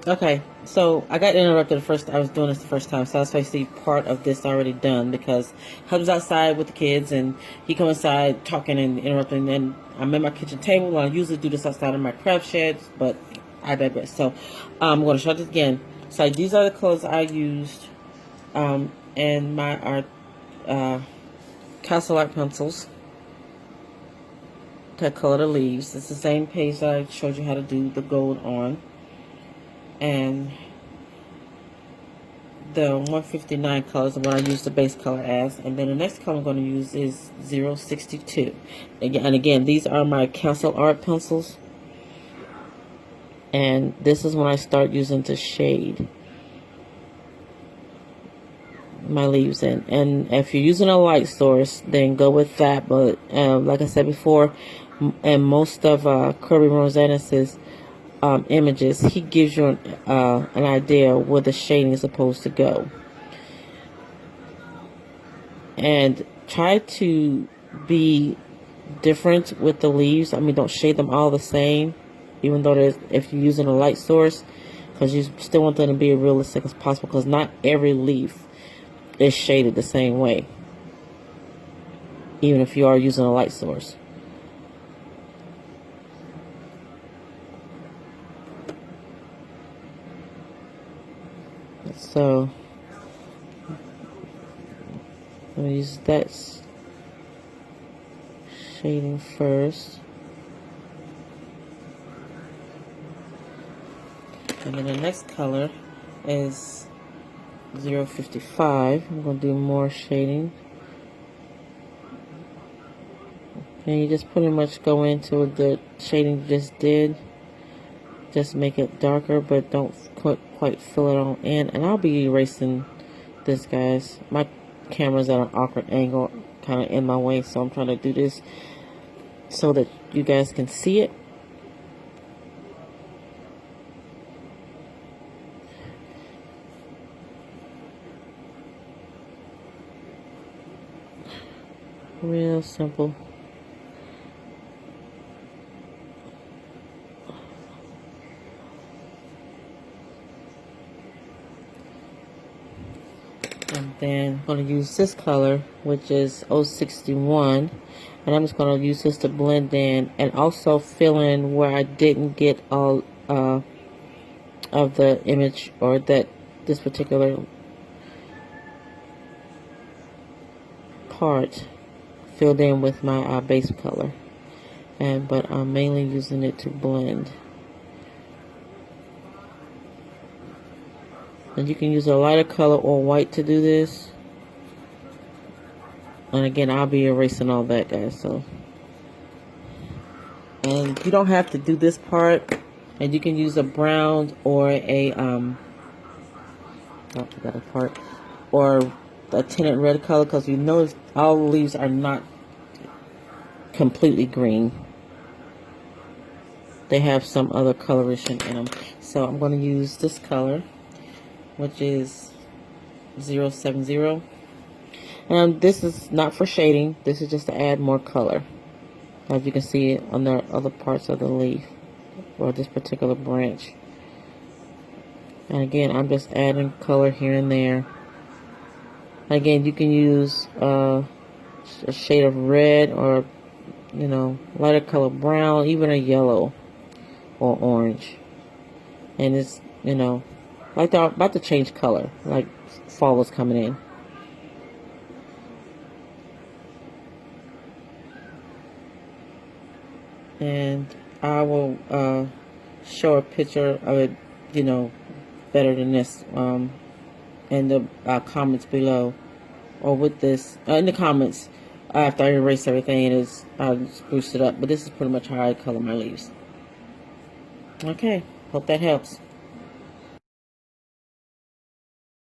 Okay, so I got interrupted the first. I was doing this the first time, so that's why I see part of this already done because I was outside with the kids and he come inside talking and interrupting. And I'm at my kitchen table. And I usually do this outside of my craft sheds, but I digress. So I'm going to show this again. So these are the colors I used, and my art Castle Art pencils to color the leaves. It's the same page that I showed you how to do the gold on. And the 159 colors is what I use the base color as. And then the next color I'm going to use is 062. And again, these are my Castle Art pencils. And this is when I start using to shade my leaves in. And if you're using a light source, then go with that. But like I said before, and most of Kirby Rosanis' images, he gives you an idea where the shading is supposed to go. And try to be different with the leaves. I mean, don't shade them all the same, even though if you're using a light source, because you still want them to be as realistic as possible, because not every leaf is shaded the same way, even if you are using a light source. So I'm going to use that shading first. And then the next color is 055. I'm going to do more shading. And you just pretty much go into the shading you just did. Just make it darker, but don't quite fill it on in. And I'll be erasing this, guys. My camera's at an awkward angle, kind of in my way, so I'm trying to do this so that you guys can see it. Real simple. And then I'm going to use this color, which is 061, and I'm just going to use this to blend in and also fill in where I didn't get all of the image, or that this particular part filled in with my base color. But I'm mainly using it to blend. And you can use a lighter color or white to do this. And again, I'll be erasing all that, guys. So, and you don't have to do this part. And you can use a brown or a oh, I forgot a part, or a tinted red color, because you notice all the leaves are not completely green. They have some other coloration in them. So I'm going to use this color, which is 070. And this is not for shading. This is just to add more color. As you can see it on the other parts of the leaf, or this particular branch. And again, I'm just adding color here and there. Again, you can use a shade of red, or, you know, lighter color brown, even a yellow or orange. And it's, you know, like they're about to change color, like fall is coming in. And I will show a picture of it, you know, better than this in the comments below, or with this in the comments after I erase everything and I'll spruce it up. But this is pretty much how I color my leaves. Okay, hope that helps.